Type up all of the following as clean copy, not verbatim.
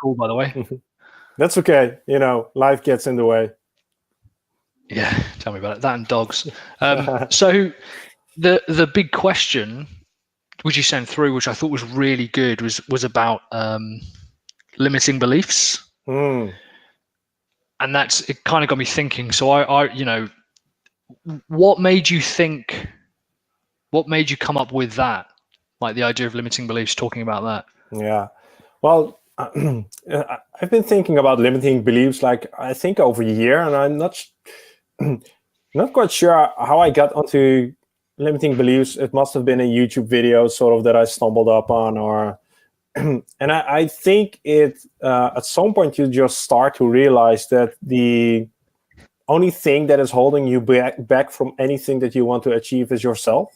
cool, by the way. That's okay. Life gets in the way. Yeah, tell me about it. That and dogs. So the big question which you sent through, which I thought was really good, was about limiting beliefs. Mm. And it kind of got me thinking. So I what made you come up with that? Like the idea of limiting beliefs, talking about that. Yeah. Well, I've been thinking about limiting beliefs, like I think over a year, and I'm not quite sure how I got onto limiting beliefs. It must have been a YouTube video sort of that I stumbled upon, or and I think it at some point you just start to realize that the only thing that is holding you back from anything that you want to achieve is yourself.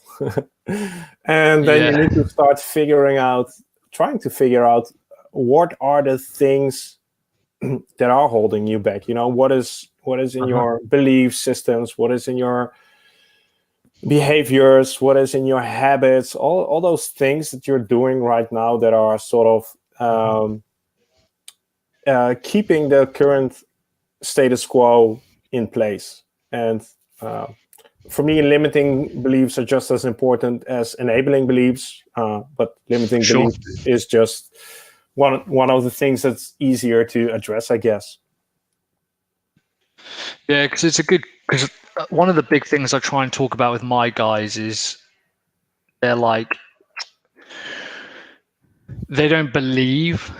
And then you need to start trying to figure out what are the things that are holding you back. What is in your belief systems, what is in your behaviors, what is in your habits, all those things that you're doing right now that are sort of keeping the current status quo in place. And for me, limiting beliefs are just as important as enabling beliefs, but limiting beliefs is just one of the things that's easier to address, I guess. Yeah, because one of the big things I try and talk about with my guys is they don't believe,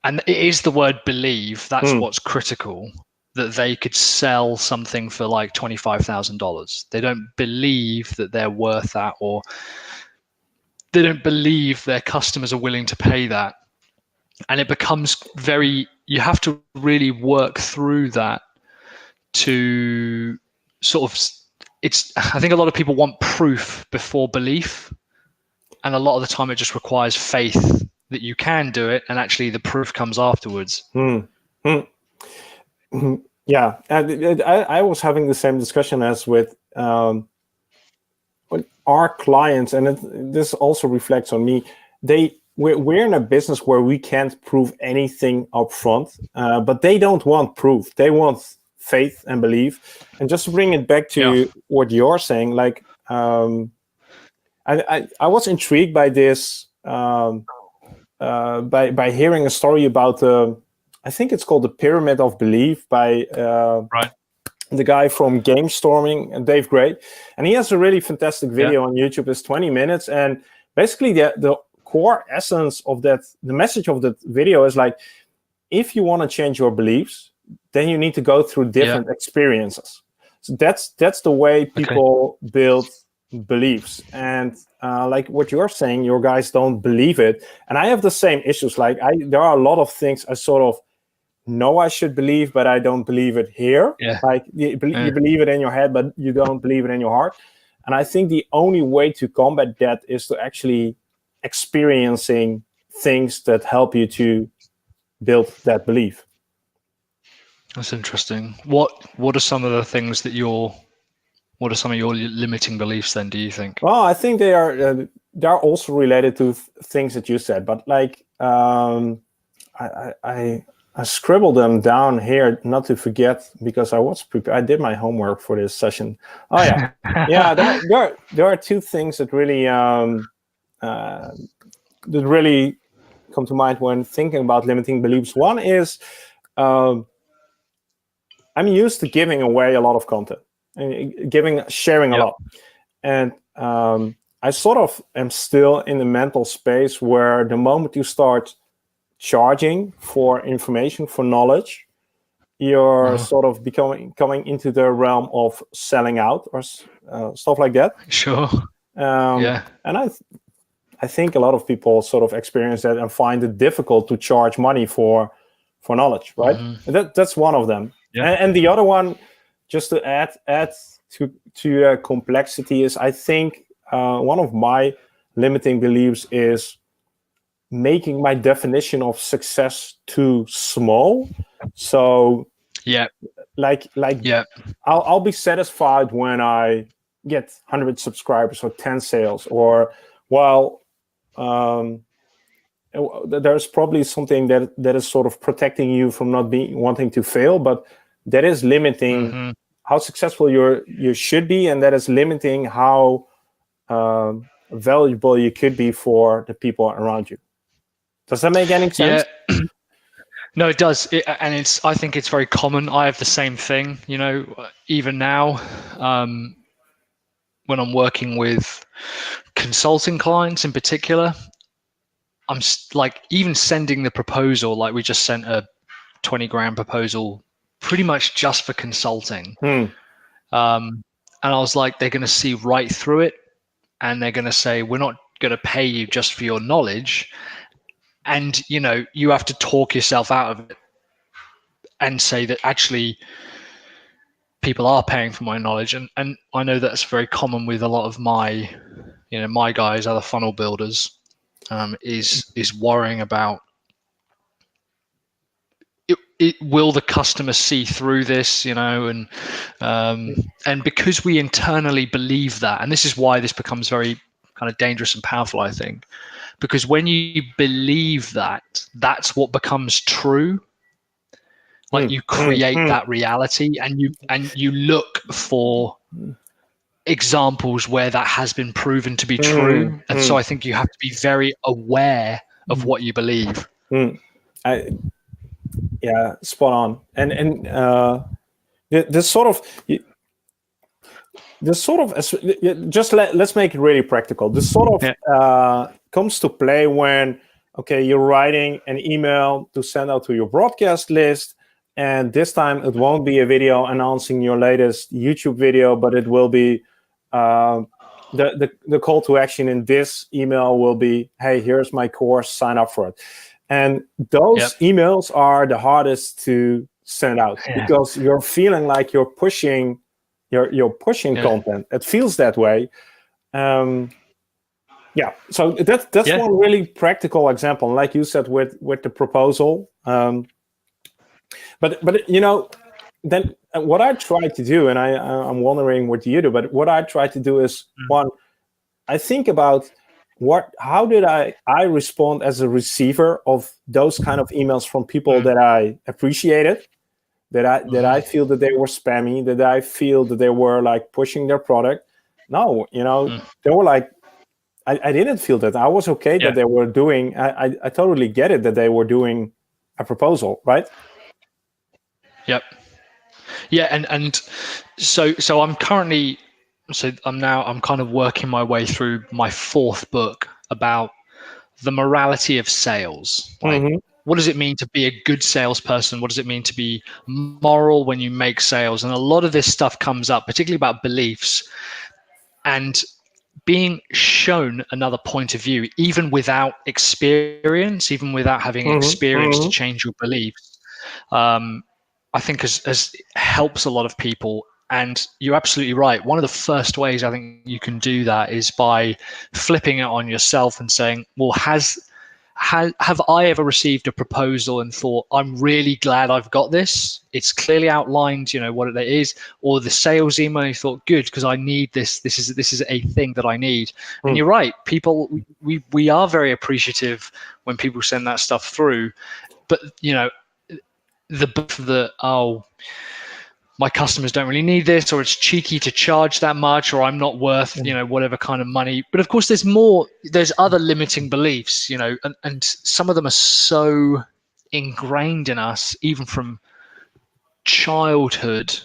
and it is the word believe, that's what's critical, that they could sell something for like $25,000. They don't believe that they're worth that, or they don't believe their customers are willing to pay that. And it becomes you have to really work through that to sort of, I think a lot of people want proof before belief. And a lot of the time it just requires faith that you can do it. And actually the proof comes afterwards. Yeah. I was having the same discussion as with our clients. And this also reflects on me. We're in a business where we can't prove anything up front, but they don't want proof. They want faith and belief. And just to bring it back to what you're saying, like I was intrigued by this by hearing a story about I think it's called the Pyramid of Belief by the guy from Game Storming, Dave Gray, and he has a really fantastic video on YouTube. It's 20 minutes, and basically the core essence of that, the message of that video is like, if you want to change your beliefs, then you need to go through different experiences. So that's the way people build beliefs. And like what you're saying, your guys don't believe it, and I have the same issues. Like there are a lot of things I sort of know I should believe, but I don't believe it here. Like you believe it in your head, but you don't believe it in your heart. And I think the only way to combat that is to actually experiencing things that help you to build that belief. That's interesting. What are some of the things that what are some of your limiting beliefs then, do you think? Well, I think they are also related to things that you said, but like I scribbled them down here not to forget, because I was prepared. I did my homework for this session. Oh yeah, yeah. There are two things that really come to mind when thinking about limiting beliefs. One is I'm used to giving away a lot of content, sharing a lot, and I sort of am still in the mental space where the moment you start charging for information, for knowledge, you're sort of coming into the realm of selling out or stuff like that. Sure. And I think a lot of people sort of experience that and find it difficult to charge money for knowledge, right? That's one of them. And the other one, just to add to complexity, is I think one of my limiting beliefs is making my definition of success too small. So I'll be satisfied when I get 100 subscribers or 10 sales, or while there's probably something that is sort of protecting you from not wanting to fail, but that is limiting how successful you should be, and that is limiting how valuable you could be for the people around you. Does that make any sense? Yeah. No, it does. I think it's very common. I have the same thing, even now, when I'm working with consulting clients in particular, I'm like, even sending the proposal, like we just sent a 20 grand proposal pretty much just for consulting. And I was like, they're going to see right through it, and they're going to say, we're not going to pay you just for your knowledge. And, you have to talk yourself out of it and say that actually people are paying for my knowledge. And I know that's very common with a lot of my guys, other funnel builders, is worrying about, will the customer see through this, and because we internally believe that, and this is why this becomes very kind of dangerous and powerful, I think, because when you believe that, that's what becomes true. Like you create that reality, and you look for examples where that has been proven to be true. And so I think you have to be very aware of what you believe. Yeah, spot on. And this sort of just let's make it really practical. This sort of comes to play when, okay, you're writing an email to send out to your broadcast list, and this time it won't be a video announcing your latest YouTube video, but it will be the call to action in this email will be, hey, here's my course, sign up for it. And those emails are the hardest to send out because you're feeling like you're pushing content. It feels that way. So that's one really practical example. And like you said with the proposal. But then what I try to do, and I'm wondering what you do, but what I try to do is, one, I think about how did I respond as a receiver of those kind of emails from people that I appreciated, that I feel that they were spammy, that I feel that they were like pushing their product. No, they were like, I didn't feel that. I was okay that they were doing, I totally get it that they were doing a proposal, right? Yep. Yeah, and so I'm currently, I'm kind of working my way through my fourth book about the morality of sales. Like, what does it mean to be a good salesperson? What does it mean to be moral when you make sales? And a lot of this stuff comes up, particularly about beliefs and being shown another point of view, even without experience, even without having experience to change your beliefs. I think has helps a lot of people. And you're absolutely right. One of the first ways I think you can do that is by flipping it on yourself and saying, well, have I ever received a proposal and thought, I'm really glad I've got this? It's clearly outlined, what it is. Or the sales email, you thought, good, because I need this. This is a thing that I need. And you're right. People, we are very appreciative when people send that stuff through. But, my customers don't really need this, or it's cheeky to charge that much, or I'm not worth, whatever kind of money. But of course, there's other limiting beliefs, and some of them are so ingrained in us, even from childhood.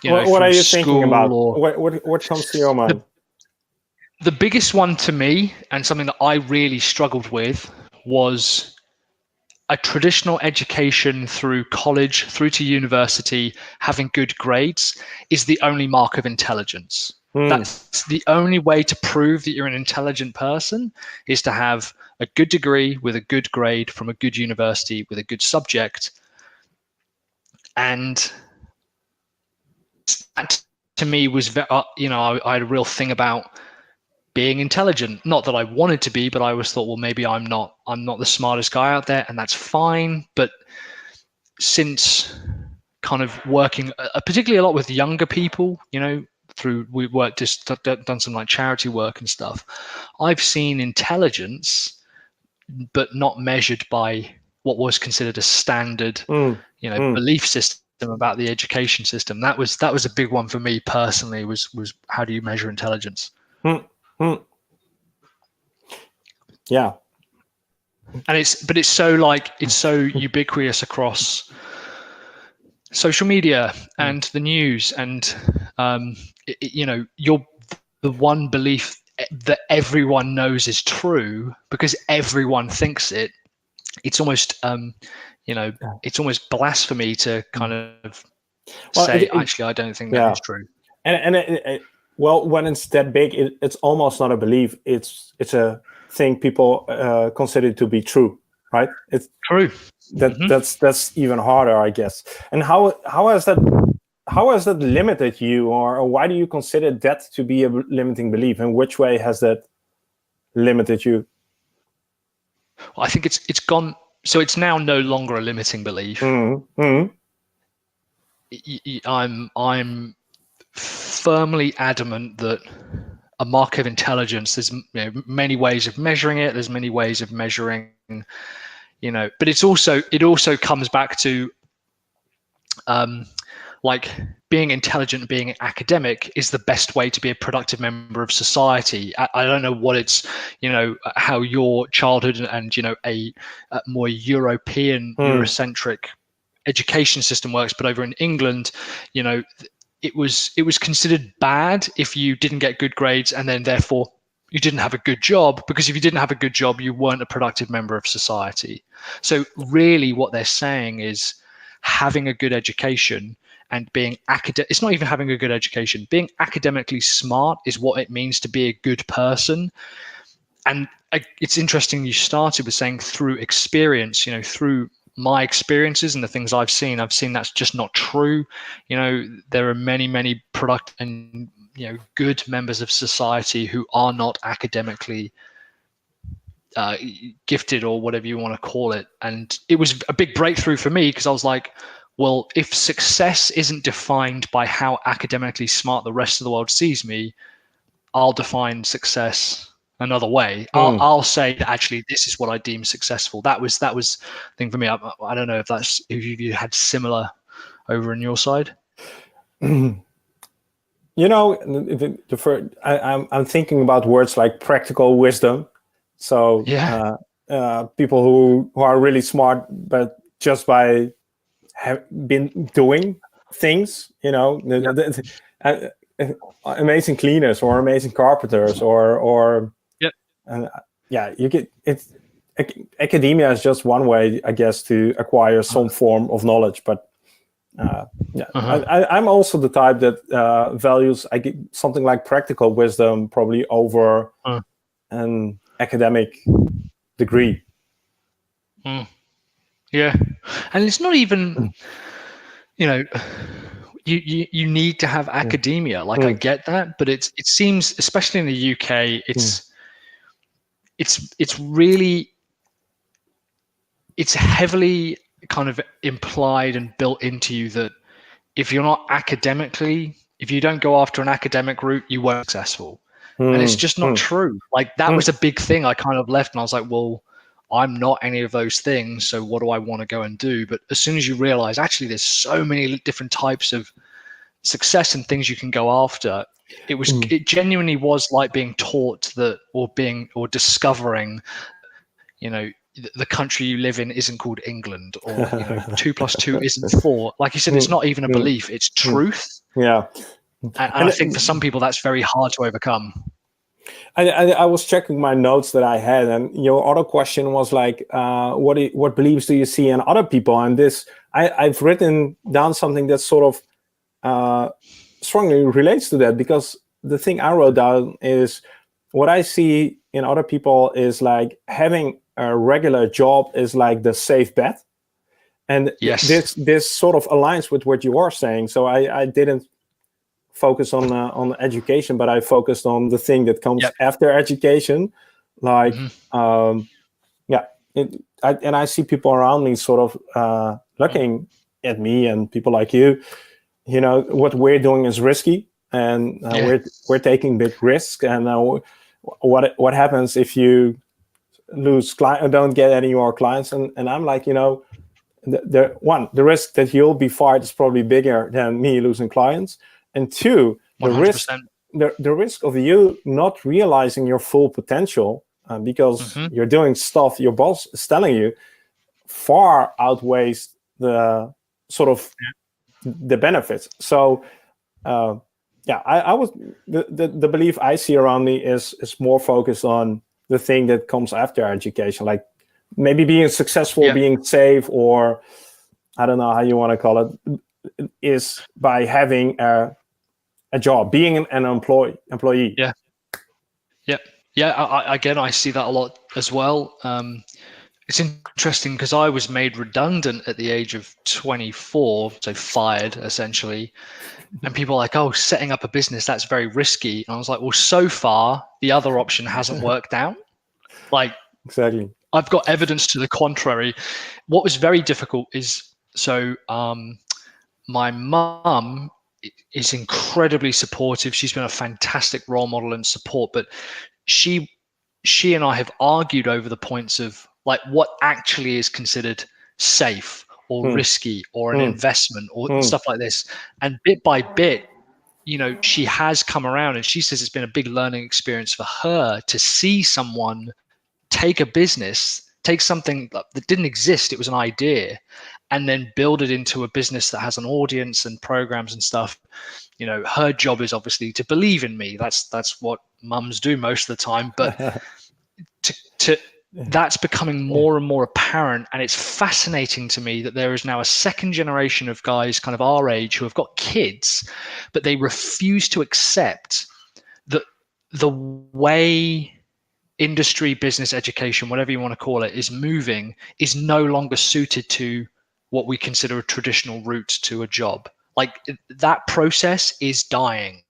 What are you thinking about? What comes to your mind? The biggest one to me, and something that I really struggled with, was a traditional education through college, through to university, having good grades is the only mark of intelligence. That's the only way to prove that you're an intelligent person, is to have a good degree with a good grade from a good university with a good subject. And that to me was, I had a real thing about being intelligent. Not that I wanted to be, but I always thought, well, maybe I'm not the smartest guy out there, and that's fine. But since kind of working, particularly a lot with younger people, we done some like charity work and stuff, I've seen intelligence but not measured by what was considered a standard, belief system about the education system. That was a big one for me personally. Was how do you measure intelligence? Yeah, and it's so ubiquitous across social media and the news, and you're the one belief that everyone knows is true because everyone thinks it. It's almost it's almost blasphemy to kind of say actually I don't think that is true. And well, when it's that big, it's almost not a belief. It's a thing people consider to be true, right? It's true. That's even harder, I guess. And how has that limited you, or why do you consider that to be a limiting belief? In which way has that limited you? Well, I think it's gone. So it's now no longer a limiting belief. I'm firmly adamant that a mark of intelligence, there's many ways of measuring it. There's many ways of measuring, but it also comes back to like being intelligent, being academic is the best way to be a productive member of society. I don't know what it's, how your childhood and, a more European, Eurocentric education system works, but over in England, it was considered bad if you didn't get good grades, and then therefore you didn't have a good job, because if you didn't have a good job, you weren't a productive member of society. So really what they're saying is having a good education and being academic. It's not even having a good education. Being academically smart is what it means to be a good person. And it's interesting you started with saying through experience, through my experiences and the things I've seen that's just not true. There are many product and good members of society who are not academically gifted, or whatever you want to call it. And it was a big breakthrough for me, because I was like, well, if success isn't defined by how academically smart the rest of the world sees me, I'll define success another way. I'll say that actually this is what I deem successful. That was the thing for me. I don't know if you had similar over on your side. I'm thinking about words like practical wisdom. So people who are really smart, but just by have been doing things, amazing cleaners or amazing carpenters, or you get it. Academia is just one way, I guess, to acquire some form of knowledge. But I'm also the type that values something like practical wisdom probably over an academic degree. Yeah, and it's not even, you need to have academia. Like I get that, but it seems, especially in the UK, it's really, it's heavily kind of implied and built into you that if you're not academically, if you don't go after an academic route, you weren't successful. And it's just not true. Like that was a big thing I kind of left, and I was like, well, I'm not any of those things, so what do I want to go and do? But as soon as you realize actually there's so many different types of success and things you can go after, it genuinely was like being taught that, or discovering, the country you live in isn't called England, or 2 + 2 isn't 4. Like you said, it's not even a belief, it's truth. Yeah. And I think for some people that's very hard to overcome. I was checking my notes that I had, and your other question was like, what beliefs do you see in other people? And this, I've written down something that sort of strongly relates to that, because the thing I wrote down is what I see in other people is like having a regular job is like the safe bet. And this sort of aligns with what you are saying. So I didn't focus on education, but I focused on the thing that comes after education. Like, and I see people around me sort of looking at me and people like you, what we're doing is risky, and we're taking big risks. And what happens if you don't get any more clients, and I'm like, the risk that you'll be fired is probably bigger than me losing clients, and two, 100%. the risk of you not realizing your full potential because you're doing stuff your boss is telling you far outweighs the sort of the benefits. So I was the belief I see around me is more focused on the thing that comes after education, like maybe being successful, being safe, or I don't know how you want to call it, is by having a job, being an employee. Again, I see that a lot as well. It's interesting because I was made redundant at the age of 24, so fired essentially. And people are like, oh, setting up a business, that's very risky. And I was like, well, so far, the other option hasn't worked out. Like, exactly. I've got evidence to the contrary. What was very difficult is, my mum is incredibly supportive. She's been a fantastic role model and support, but she and I have argued over the points of like what actually is considered safe or risky or an investment or stuff like this. And bit by bit, she has come around, and she says it's been a big learning experience for her to see someone take a business, take something that didn't exist, it was an idea, and then build it into a business that has an audience and programs and stuff. Her job is obviously to believe in me. That's what mums do most of the time. But that's becoming more and more apparent, and it's fascinating to me that there is now a second generation of guys kind of our age who have got kids, but they refuse to accept that the way industry, business, education, whatever you want to call it, is moving is no longer suited to what we consider a traditional route to a job. Like that process is dying.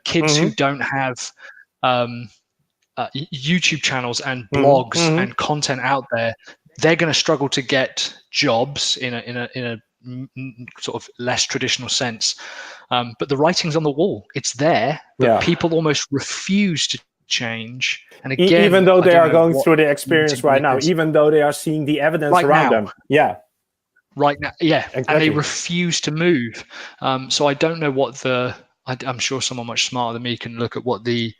Kids who don't have YouTube channels and blogs and content out there, they're going to struggle to get jobs in a sort of less traditional sense. But the writing's on the wall. It's there, but people almost refuse to change. And again, even though they are going through the experience right now, even though they are seeing the evidence around them. Right now, exactly. And they refuse to move. So I don't know what I'm sure someone much smarter than me can look at what the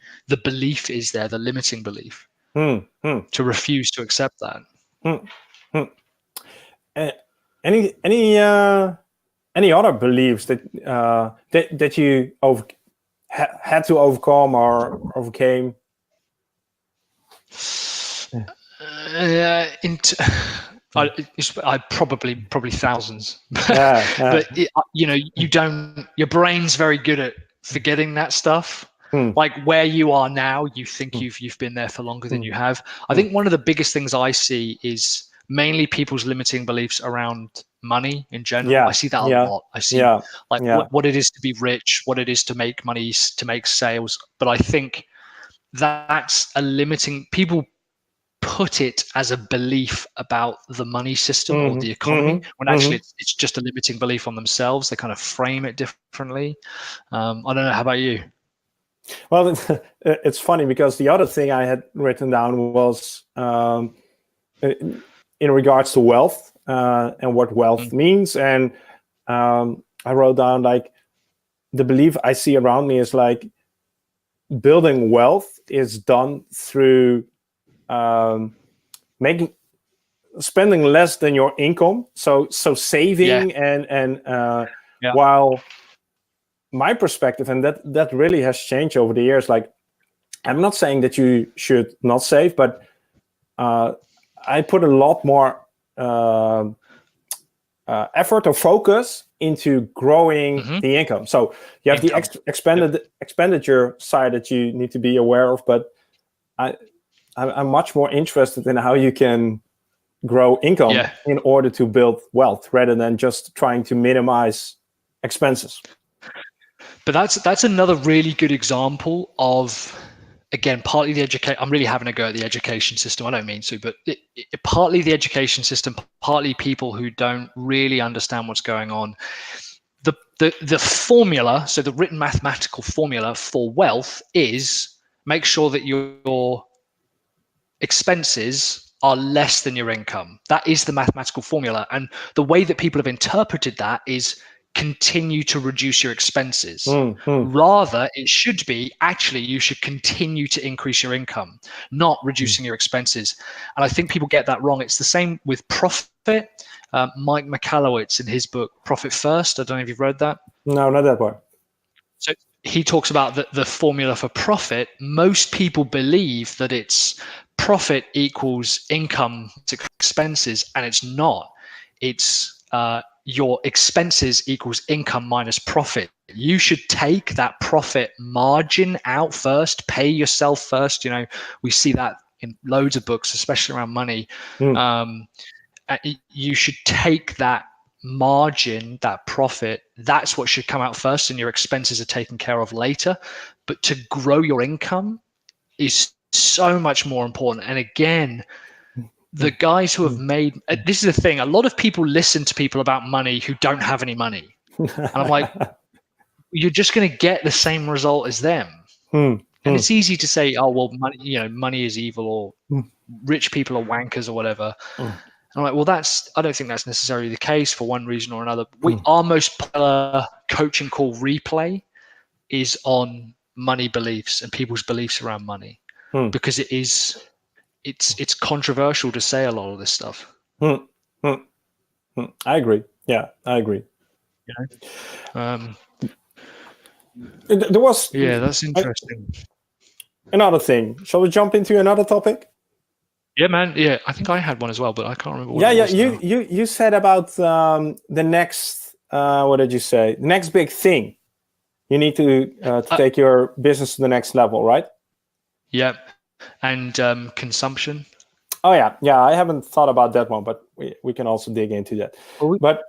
belief is there, the limiting belief, to refuse to accept that. Any other beliefs that you had to overcome or overcame? I probably thousands. But your brain's very good at forgetting that stuff. Like where you are now, you think you've been there for longer than you have. I think one of the biggest things I see is mainly people's limiting beliefs around money in general. I see that a lot. I see what it is to be rich, what it is to make money, to make sales. But I think that's a limiting. People put it as a belief about the money system or the economy, when actually it's just a limiting belief on themselves. They kind of frame it differently. I don't know. How about you? Well, it's funny because the other thing I had written down was in regards to wealth and what wealth means. And I wrote down like the belief I see around me is like building wealth is done through spending less than your income, so saving and while my perspective, and that really has changed over the years, like I'm not saying that you should not save, but I put a lot more effort or focus into growing the income. So you have the expenditure side that you need to be aware of, but I'm much more interested in how you can grow income in order to build wealth rather than just trying to minimize expenses. But that's another really good example of, again, partly the education. I'm really having a go at the education system. I don't mean to, but partly the education system, partly people who don't really understand what's going on. The formula, so the written mathematical formula for wealth is make sure that you're expenses are less than your income. That is the mathematical formula. And the way that people have interpreted that is continue to reduce your expenses. Rather, it should be actually you should continue to increase your income, not reducing your expenses. And I think people get that wrong. It's the same with profit. Mike Michalowicz in his book Profit First, I don't know if you've read that. No, not that one. So he talks about the formula for profit. Most people believe that it's profit equals income to expenses, and it's not. It's your expenses equals income minus profit. You should take that profit margin out first, pay yourself first. You know, we see that in loads of books, especially around money. You should take that margin, that profit, that's what should come out first, and your expenses are taken care of later. But to grow your income is so much more important. And again, the guys who have made, this is the thing, a lot of people listen to people about money who don't have any money. And I'm like, you're just going to get the same result as them. And it's easy to say, oh, well, money, you know, money is evil, or rich people are wankers or whatever. I'm like, well, I don't think that's necessarily the case for one reason or another. Our most popular coaching call replay is on money beliefs and people's beliefs around money, because it's controversial to say a lot of this stuff. I agree. Yeah, I agree. There was that's interesting. Another thing. Shall we jump into another topic? Yeah, man. Yeah, I think I had one as well, but I can't remember what it was. You said about the next, what did you say? The next big thing. You need to take your business to the next level, right? Yeah. And consumption. Oh, yeah. Yeah, I haven't thought about that one, but we can also dig into that. But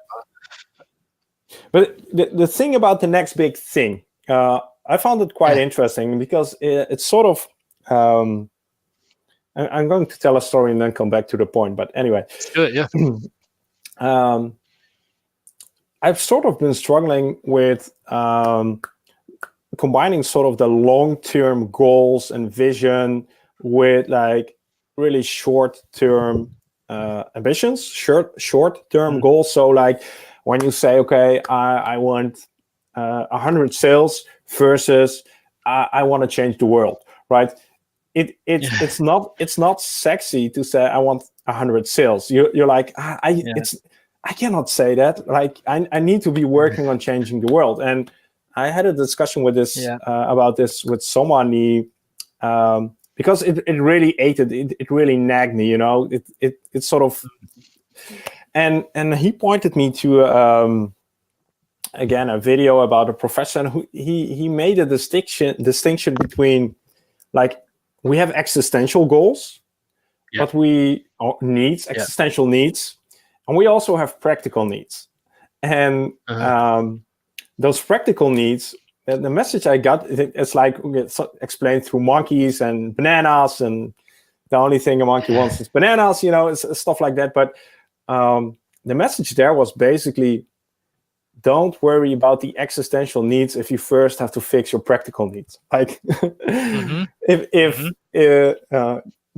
the thing about the next big thing, I found it quite interesting, because it's sort of... I'm going to tell a story and then come back to the point. But anyway, let's do it, yeah. I've sort of been struggling with combining sort of the long-term goals and vision with like really short-term ambitions, short-term goals. So like when you say, okay, I want 100 sales versus I want to change the world, right? It's not sexy to say I want 100 sales. You're like, I cannot say that. Like I need to be working on changing the world. And I had a discussion with this about this with someone, because it really it really nagged me, you know. It sort of, and he pointed me to again a video about a professor who he made a distinction between, like, we have existential goals, but we existential needs, and we also have practical needs. And those practical needs, the message I got, it's like it's explained through monkeys and bananas, and the only thing a monkey wants is bananas, you know, it's stuff like that. But the message there was basically, don't worry about the existential needs if you first have to fix your practical needs. Like,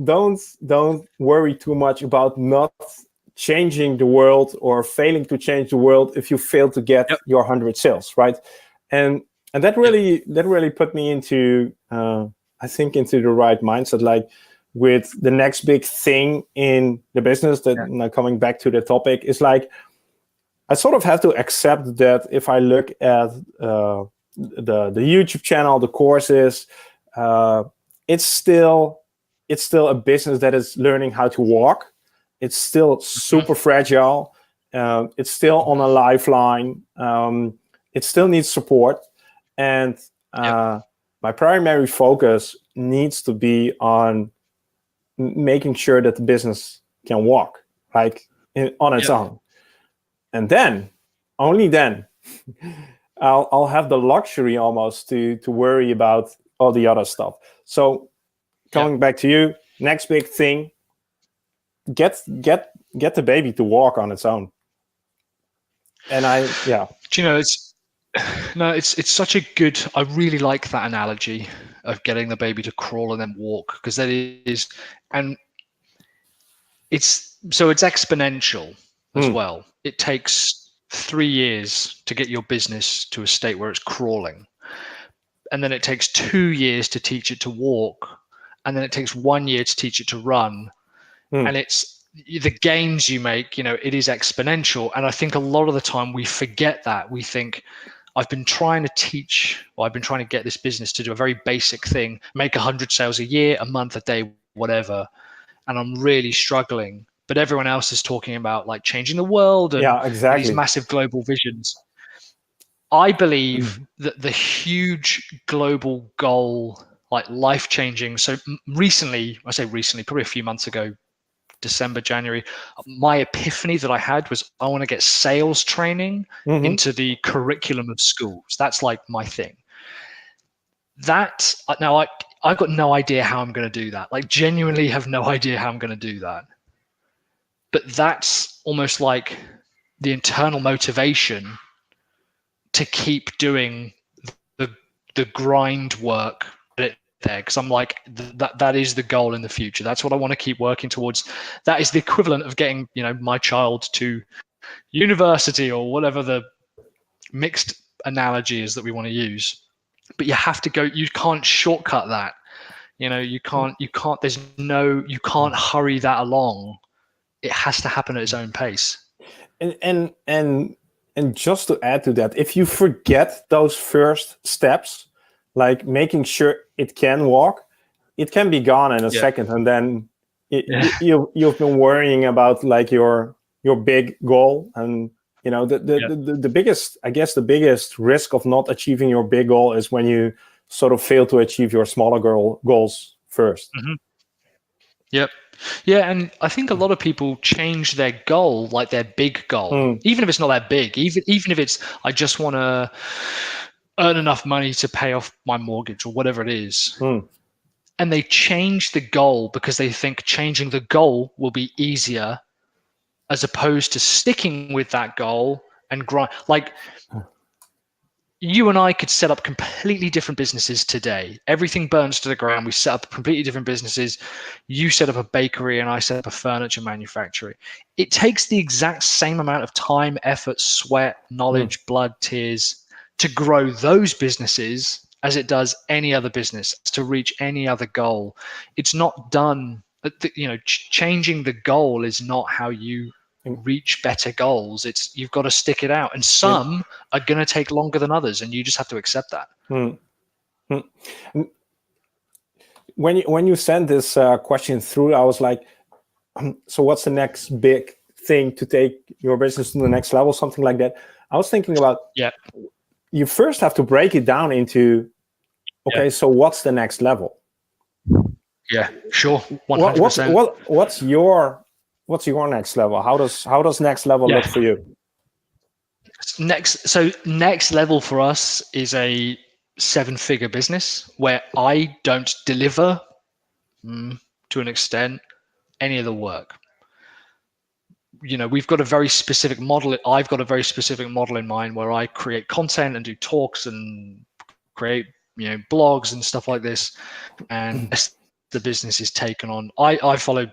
don't worry too much about not changing the world or failing to change the world if you fail to get your 100 sales, right? And that really put me into I think into the right mindset, like with the next big thing in the business. That now coming back to the topic is like, I sort of have to accept that if I look at the YouTube channel, the courses, it's still a business that is learning how to walk. It's still super fragile. It's still on a lifeline. It still needs support. And my primary focus needs to be on making sure that the business can walk, like on its own. And then, only then, I'll have the luxury almost to worry about all the other stuff. So, coming back to you, next big thing, get the baby to walk on its own. And do you know, it's such a good, I really like that analogy. of getting the baby to crawl and then walk, because that is, and it's exponential as well. It takes 3 years to get your business to a state where it's crawling, and then it takes 2 years to teach it to walk, and then it takes 1 year to teach it to run. And it's the gains you make, it is exponential. And I think a lot of the time we forget that. We think, I've been trying to get this business to do a very basic thing, make 100 sales a year, a month, a day, whatever, and I'm really struggling. But everyone else is talking about like changing the world and these massive global visions. I believe that the huge global goal, like life-changing. So recently, probably a few months ago, December, January, my epiphany that I had was I want to get sales training into the curriculum of schools. That's like my thing. Now I've got no idea how I'm going to do that. Like genuinely have no idea how I'm going to do that. But that's almost like the internal motivation to keep doing the grind work there, because I'm like, that is the goal in the future. That's what I want to keep working towards. That is the equivalent of getting my child to university, or whatever the mixed analogy is that we want to use. But you have to go, you can't shortcut that. You can't hurry that along. It has to happen at its own pace. And just to add to that, if you forget those first steps, like making sure it can walk, it can be gone in a second, and then you've been worrying about like your big goal. And the biggest, I guess, the biggest risk of not achieving your big goal is when you sort of fail to achieve your smaller goals first. Yep. Yeah, and I think a lot of people change their goal, like their big goal, even if it's not that big, even if it's, I just want to earn enough money to pay off my mortgage or whatever it is. And they change the goal because they think changing the goal will be easier, as opposed to sticking with that goal and grind. Like, you and I could set up completely different businesses today. Everything burns to the ground. We set up completely different businesses. You set up a bakery and I set up a furniture manufacturer. It takes the exact same amount of time, effort, sweat, knowledge, blood, tears to grow those businesses as it does any other business, to reach any other goal. It's not done. Changing the goal is not how you reach better goals. You've got to stick it out, and some are going to take longer than others, and you just have to accept that. When you sent this question through, I was like, so what's the next big thing to take your business to the next level, something like that? I was thinking about, you first have to break it down into, so what's the next level? Yeah, sure. 100%. What's your next level? How does next level look for you? Next level for us is a 7-figure business where I don't deliver, to an extent, any of the work. We've got a very specific model. I've got a very specific model in mind where I create content and do talks and create, blogs and stuff like this. And the business is taken on. I follow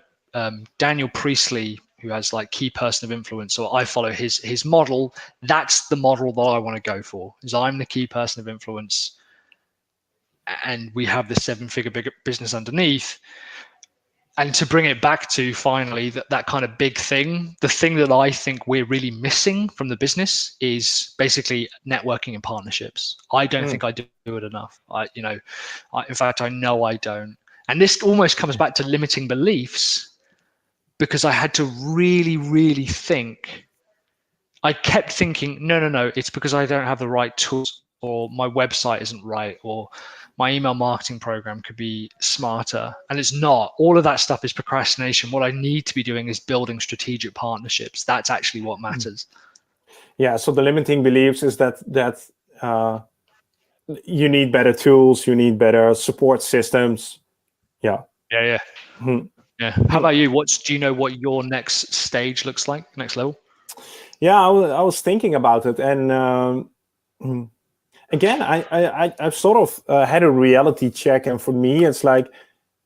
Daniel Priestley, who has like Key Person of Influence. So I follow his model. That's the model that I want to go for, is I'm the key person of influence. And we have the 7-figure big business underneath. And to bring it back to finally that kind of big thing, the thing that I think we're really missing from the business is basically networking and partnerships. I don't think I do it enough. In fact, I know I don't. And this almost comes back to limiting beliefs, because I had to really, really think. I kept thinking, no, it's because I don't have the right tools, or my website isn't right, or my email marketing program could be smarter. And it's not. All of that stuff is procrastination. What I need to be doing is building strategic partnerships. That's actually what matters. Yeah. So the limiting beliefs is that you need better tools, you need better support systems. Yeah. Yeah. Yeah. How about you? Do you know what your next stage looks like, next level? Yeah, I was thinking about it, and again, I've sort of had a reality check, and for me, it's like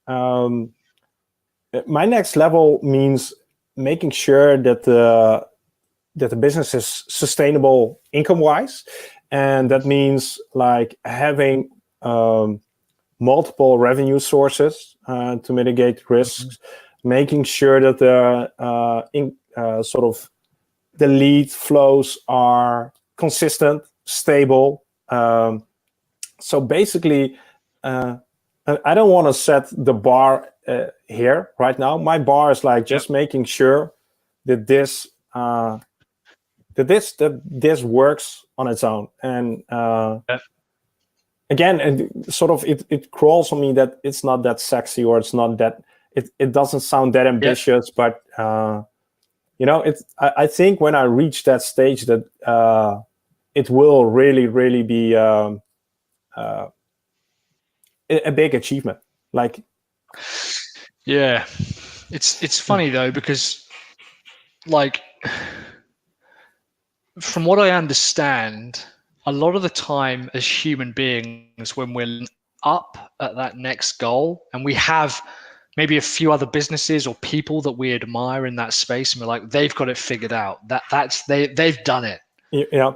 my next level means making sure that the business is sustainable income-wise, and that means like having multiple revenue sources to mitigate risks, making sure that the sort of the lead flows are consistent, stable. So basically, I don't want to set the bar here right now. My bar is like just making sure that this works on its own. And again, and sort of it crawls on me that it's not that sexy, or it's not that it doesn't sound that ambitious, but I think when I reach that stage that it will really be a big achievement. Like, yeah, it's funny though, because like from what I understand, a lot of the time as human beings, when we're up at that next goal and we have maybe a few other businesses or people that we admire in that space, and we're like, they've got it figured out. They've done it. Yeah.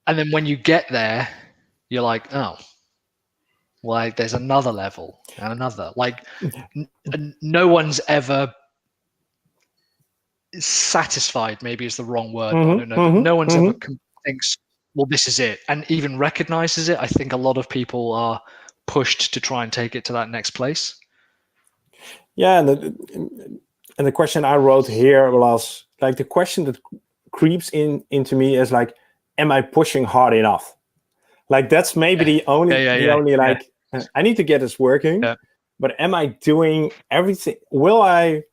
And then when you get there, you're like, oh, like there's another level and another. Like no one's ever satisfied, maybe is the wrong word. I don't know. No one's ever thinks, well, this is it, and even recognizes it. I think a lot of people are pushed to try and take it to that next place. Yeah, and the question I wrote here was like, the question that creeps into me is like, am I pushing hard enough? Like that's maybe the only I need to get this working, but am I doing everything? Will I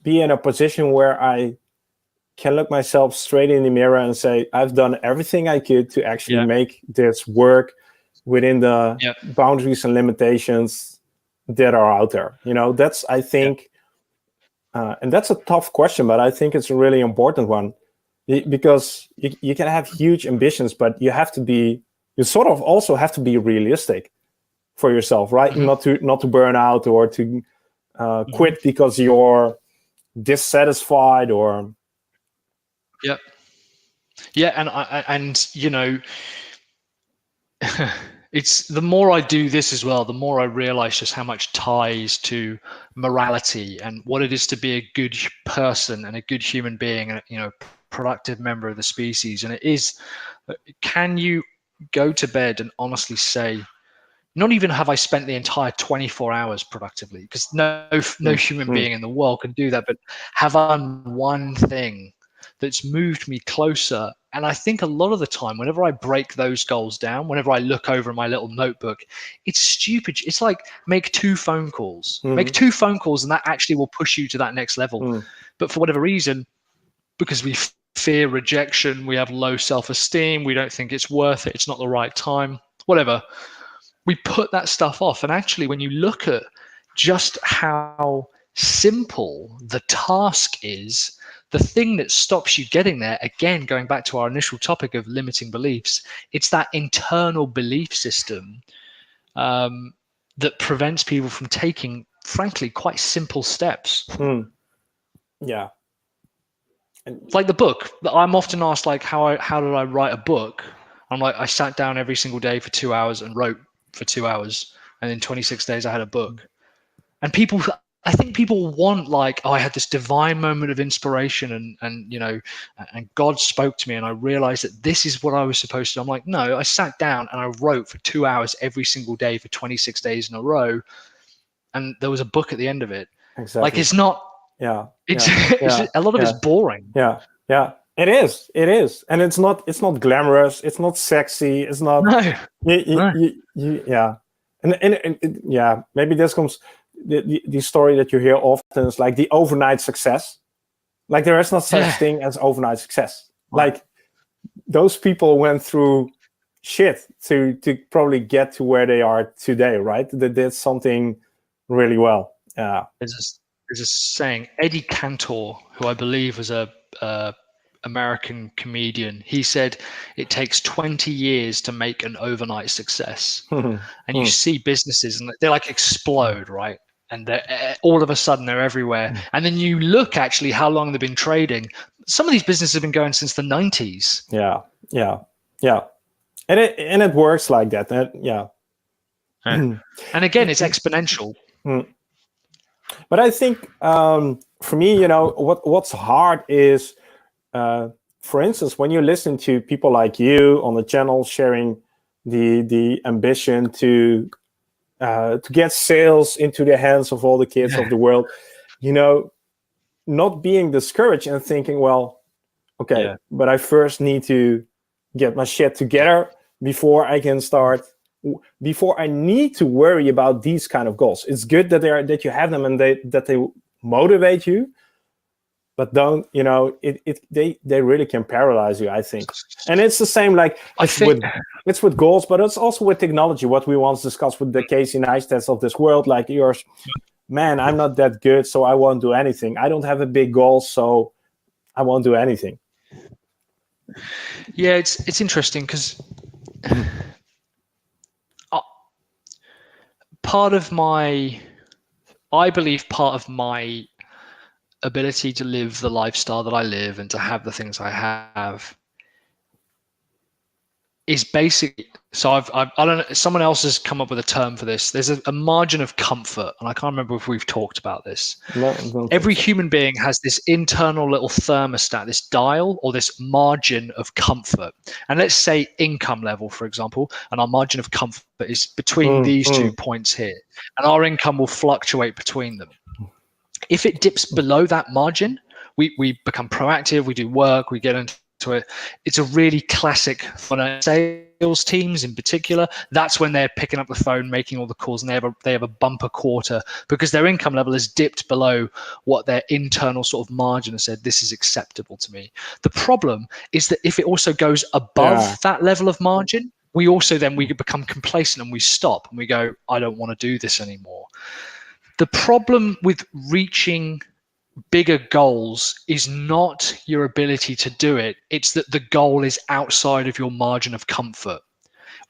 be in a position where I can look myself straight in the mirror and say, I've done everything I could to actually make this work within the boundaries and limitations that are out there? That's, I think, and that's a tough question, but I think it's a really important one, because you can have huge ambitions, but you sort of also have to be realistic for yourself, right? Not to burn out, or to quit because you're dissatisfied, or and it's the more I do this as well, the more I realize just how much ties to morality and what it is to be a good person and a good human being, and productive member of the species. And it is, can you go to bed and honestly say, not even have I spent the entire 24 hours productively, because no human being in the world can do that, but have I done one thing that's moved me closer? And I think a lot of the time, whenever I break those goals down, whenever I look over my little notebook, it's stupid. It's like, make 2 phone calls. Make 2 phone calls, and that actually will push you to that next level. But for whatever reason, because we fear rejection, we have low self-esteem, we don't think it's worth it, it's not the right time, whatever, we put that stuff off. And actually, when you look at just how simple the task is, the thing that stops you getting there, again, going back to our initial topic of limiting beliefs, it's that internal belief system that prevents people from taking, frankly, quite simple steps. Yeah. Like the book. I'm often asked, like, how did I write a book? I'm like, I sat down every single day for 2 hours and wrote for 2 hours, and in 26 days I had a book. And I think people want, like, oh, I had this divine moment of inspiration, and God spoke to me, and I realized that this is what I was supposed to do. I'm like, no, I sat down and I wrote for 2 hours every single day for 26 days in a row, and there was a book at the end of it. Exactly. Like, it's not. It's a lot of it's boring. It is, and it's not glamorous, it's not sexy, it's not. And maybe this comes the story that you hear often is like the overnight success. Like, there is no such thing as overnight success. Like, those people went through shit to probably get to where they are today, right? They did something really well. There's a saying, Eddie Cantor, who I believe was a American comedian. He said it takes 20 years to make an overnight success. And you see businesses and they like explode, right? And all of a sudden they're everywhere. And then you look actually how long they've been trading. Some of these businesses have been going since the 90s. Yeah. And it works like that. And again, it's exponential. But I think for me, you know, what's hard is, for instance, when you listen to people like you on the channel sharing the ambition to get sales into the hands of all the kids of the world, you know, not being discouraged and thinking, well, okay, but I first need to get my shit together before I can start, before I need to worry about these kind of goals. It's good that you have them and that they motivate you, but don't, you know, they really can paralyze you, I think. And it's the same, like it's with goals, but it's also with technology, what we once discussed with the Casey Neistats of this world, like yours. Man, I'm not that good, so I won't do anything. I don't have a big goal, so I won't do anything. Yeah, it's interesting because I believe part of my ability to live the lifestyle that I live and to have the things I have is basically, so I don't know, someone else has come up with a term for this. There's a margin of comfort, and I can't remember if we've talked about this. Every human being has this internal little thermostat, this dial or this margin of comfort. And let's say income level, for example, and our margin of comfort is between these 2 points here, and our income will fluctuate between them. If it dips below that margin, we become proactive, we do work, we get into it. It's a really classic for sales teams in particular. That's when they're picking up the phone, making all the calls, and they have a bumper quarter because their income level has dipped below what their internal sort of margin has said, this is acceptable to me. The problem is that if it also goes above that level of margin, we become complacent and we stop and we go, I don't want to do this anymore. The problem with reaching bigger goals is not your ability to do it. It's that the goal is outside of your margin of comfort.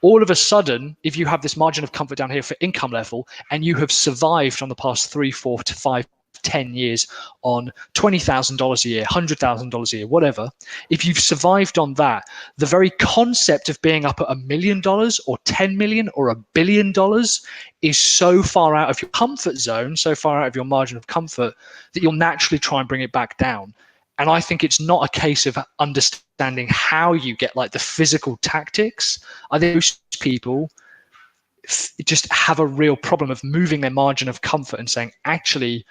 All of a sudden, if you have this margin of comfort down here for income level and you have survived on the past 3, 4 to 5, 10 years on $20,000 a year, $100,000 a year, whatever, if you've survived on that, the very concept of being up at $1 million or 10 million or $1 billion is so far out of your comfort zone, so far out of your margin of comfort that you'll naturally try and bring it back down. And I think it's not a case of understanding how you get like the physical tactics. I think most people just have a real problem of moving their margin of comfort and saying, actually,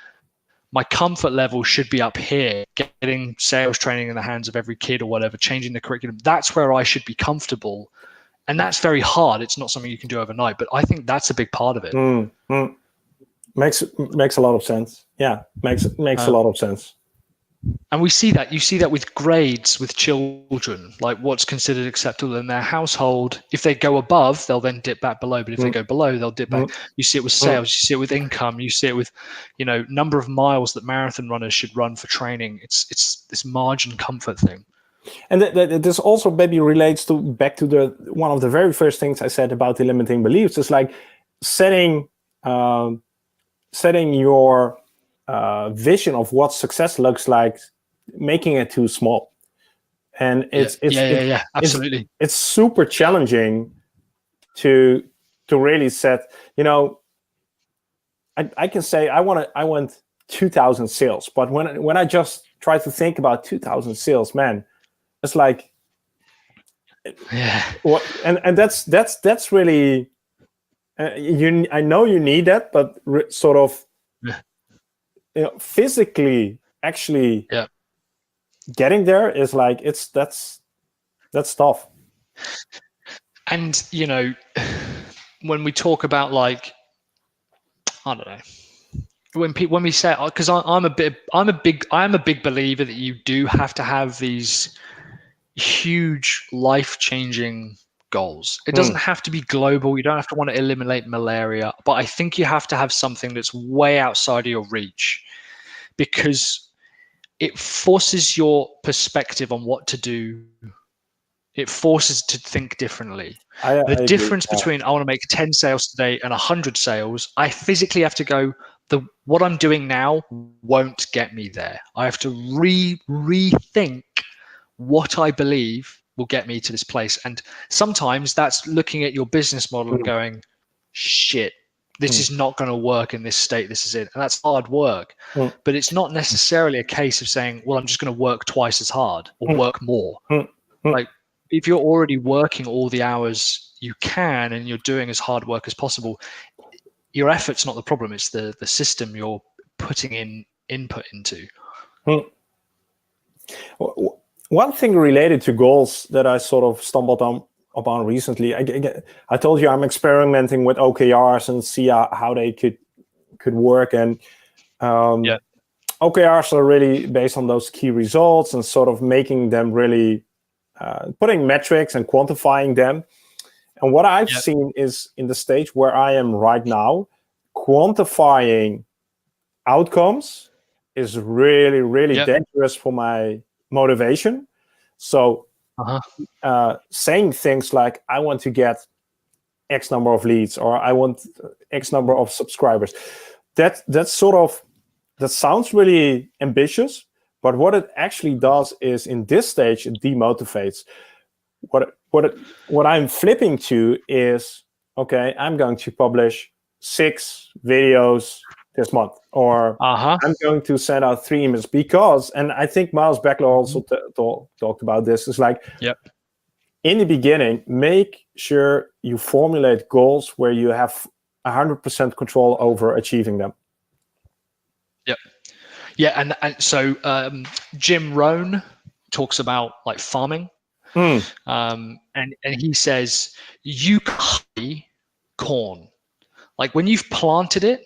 my comfort level should be up here, getting sales training in the hands of every kid or whatever, changing the curriculum. That's where I should be comfortable. And that's very hard. It's not something you can do overnight, but I think that's a big part of it. Makes a lot of sense. Yeah, makes a lot of sense. And we see that. You see that with grades with children, like what's considered acceptable in their household. If they go above, they'll then dip back below. But if they go below, they'll dip back. You see it with sales. You see it with income. You see it with, you know, number of miles that marathon runners should run for training. It's this margin comfort thing. And this also maybe relates back to the one of the very first things I said about the limiting beliefs. It's like setting your vision of what success looks like, making it too small. And it's absolutely. It's super challenging to really set, you know, I can say I want 2,000 sales, but when I just try to think about 2,000 sales, man, it's like, what? And that's really, I know you need that, but sort of, you know, physically actually getting there is like, that's tough. And, you know, when we talk about like, I don't know, when we say, because I'm a big believer that you do have to have these huge life-changing goals. It doesn't have to be global. You don't have to want to eliminate malaria, but I think you have to have something that's way outside of your reach, because it forces your perspective on what to do. It forces to think differently. The difference between I want to make 10 sales today and 100 sales, I physically have to go, what I'm doing now won't get me there. I have to rethink what I believe will get me to this place. And sometimes that's looking at your business model and going, shit, this is not going to work in this state this is in. And that's hard work. But it's not necessarily a case of saying, well, I'm just going to work twice as hard or work more. Like, if you're already working all the hours you can and you're doing as hard work as possible, your effort's not the problem. It's the system you're putting in input into. One thing related to goals that I sort of stumbled upon recently, I told you I'm experimenting with OKRs and see how they could work. And OKRs are really based on those key results and sort of making them really, putting metrics and quantifying them. And what I've seen is in the stage where I am right now, quantifying outcomes is really, really dangerous for my motivation. So saying things like, I want to get X number of leads, or I want X number of subscribers, that sounds really ambitious, but what it actually does is in this stage, it demotivates. What I'm flipping to is, okay, I'm going to publish 6 videos this month, or I'm going to send out 3 emails because, and I think Miles Beckler also talked about this, is like, in the beginning, make sure you formulate goals where you have 100% control over achieving them. And so Jim Rohn talks about like farming, and he says you carry corn. Like when you've planted it,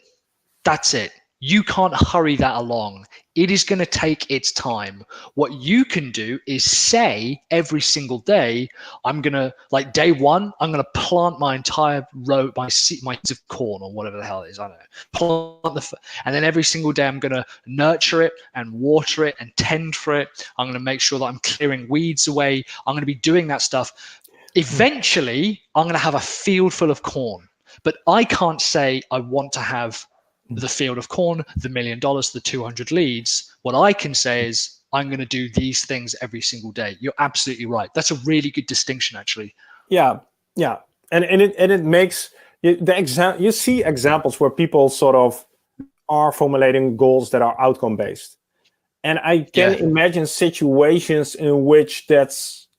that's it. You can't hurry that along. It is going to take its time. What you can do is say every single day, I'm going to, like day 1, I'm going to plant my entire row, my seeds of corn or whatever the hell it is. I don't know. And then every single day, I'm going to nurture it and water it and tend for it. I'm going to make sure that I'm clearing weeds away. I'm going to be doing that stuff. Eventually, I'm going to have a field full of corn. But I can't say I want to have the field of corn, the $1 million, the 200 leads. What I can say is I'm going to do these things every single day. You're absolutely right. That's a really good distinction, actually. Yeah. And it makes you see examples where people sort of are formulating goals that are outcome based, and I can imagine situations in which that's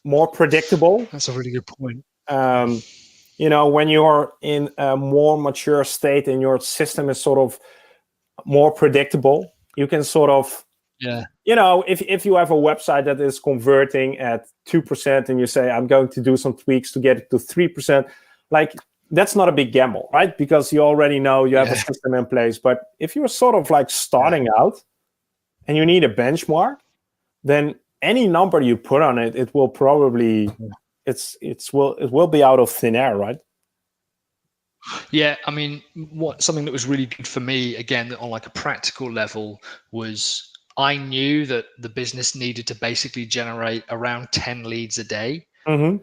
more predictable. That's a really good point. When you're in a more mature state and your system is sort of more predictable, you can sort of, if you have a website that is converting at 2% and you say, I'm going to do some tweaks to get it to 3%, like that's not a big gamble, right? Because you already know you have a system in place. But if you're sort of like starting out and you need a benchmark, then any number you put on it, it will probably... It will be out of thin air, right? Yeah, I mean, something that was really good for me, again, on like a practical level, was I knew that the business needed to basically generate around 10 leads a day. And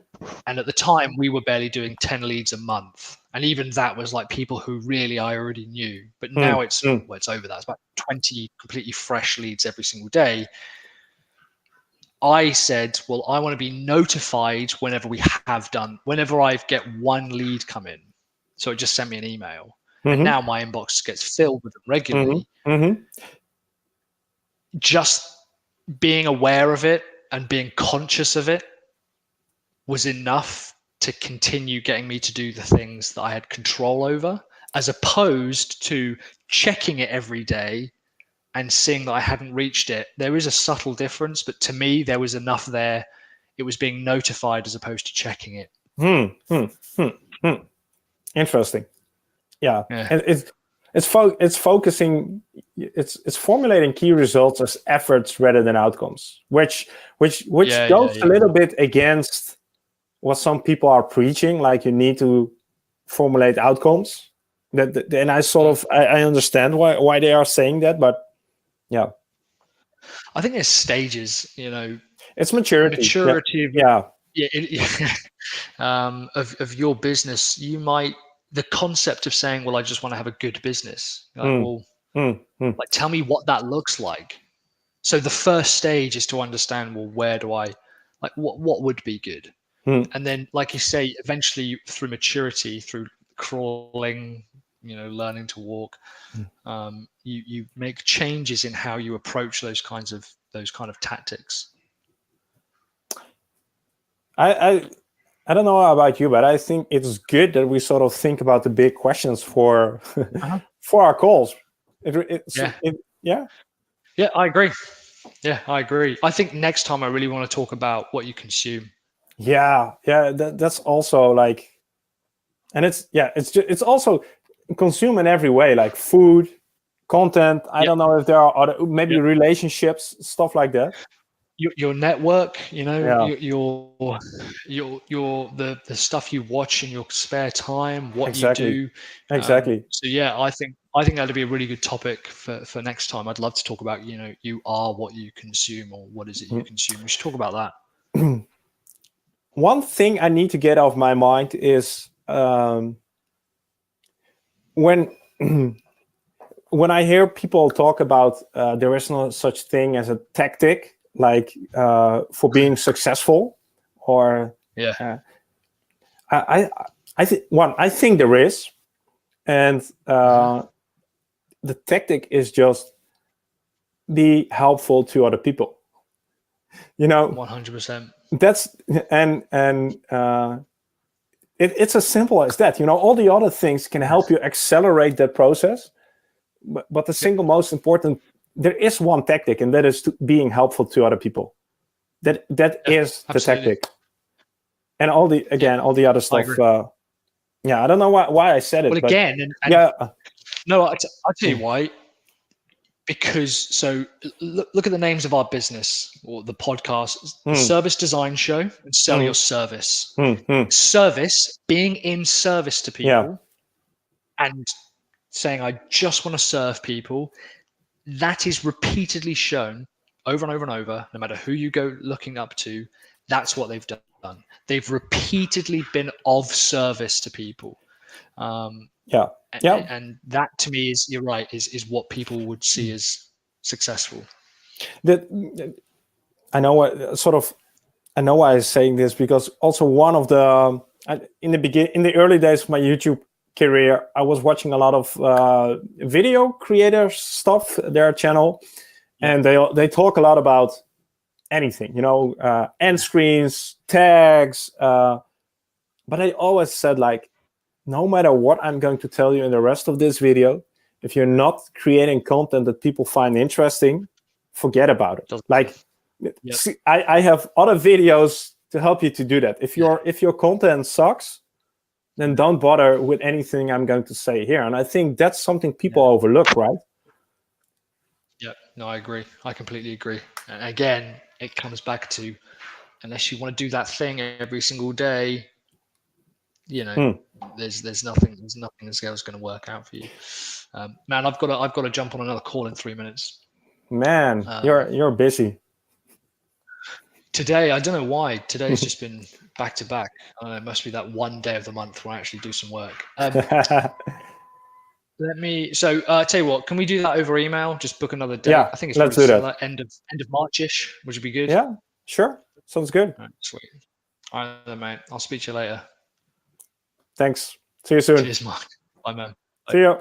at the time, we were barely doing 10 leads a month. And even that was like people who really I already knew. But now it's over that. It's about 20 completely fresh leads every single day. I said, well, I want to be notified whenever I get one lead come in. So it just sent me an email. And now my inbox gets filled with them regularly. Just being aware of it and being conscious of it was enough to continue getting me to do the things that I had control over, as opposed to checking it every day and seeing that I hadn't reached it. There is a subtle difference, but to me, there was enough there. It was being notified as opposed to checking it. Interesting. Yeah. And it's focusing. It's formulating key results as efforts rather than outcomes, which goes a little bit against what some people are preaching. Like you need to formulate outcomes. And I sort of I understand why they are saying that, but. Yeah. I think there's stages, It's maturity. Maturity Yeah. Of your business. The concept of saying, well, I just want to have a good business. Like, tell me what that looks like. So the first stage is to understand, well, where do I, like, what would be good? And then, like you say, eventually through maturity, through crawling, learning to walk, you make changes in how you approach those kind of tactics. I don't know about you, but I think it's good that we sort of think about the big questions for for our calls. Yeah, I agree. Yeah, I agree. I think next time I really want to talk about what you consume. Yeah, that's also like, and it's also consume in every way, like food, content. I don't know if there are other, maybe relationships, stuff like that. Your network, your the stuff you watch in your spare time, what you do. Exactly. So yeah, I think that'd be a really good topic for next time. I'd love to talk about, you are what you consume, or what is it you consume. We should talk about that. One thing I need to get off my mind is when I hear people talk about there is no such thing as a tactic, like for being successful, or I think there is, and the tactic is just be helpful to other people. 100%. That's and it's as simple as that. All the other things can help you accelerate that process, but the single most important, there is one tactic, and that is being helpful to other people. That is the tactic, and all the other stuff. I don't know why I said it. Well, again, no, I'll tell you why. Because look at the names of our business or the podcast: the Service Design Show and Sell Your Service. Service, being in service to people, and saying I just want to serve people. That is repeatedly shown over and over and over. No matter who you go looking up to, that's what they've done. They've repeatedly been of service to people. And that, to me, is, you're right, is what people would see as successful. I know why I'm saying this, because also one of the in the early days of my YouTube career, I was watching a lot of video creator stuff, their channel, and they talk a lot about anything, end screens, tags, but I always said, like, no matter what I'm going to tell you in the rest of this video, if you're not creating content that people find interesting, forget about it. Like, see, I have other videos to help you to do that. If your content sucks, then don't bother with anything I'm going to say here. And I think that's something people overlook, right? Yeah, no, I agree. I completely agree. And again, it comes back to, unless you want to do that thing every single day, there's nothing that's going to work out for you. Man, I've got to jump on another call in 3 minutes. Man, you're busy. Today, I don't know why. Today's just been back to back. It must be that one day of the month where I actually do some work. Tell you what, can we do that over email? Just book another day. Yeah, I think it's let's do that. End of March-ish, which would be good. Yeah, sure. Sounds good. All right, sweet. All right, then, mate. I'll speak to you later. Thanks. See you soon. Cheers, Mark. Bye, man. Bye. See you.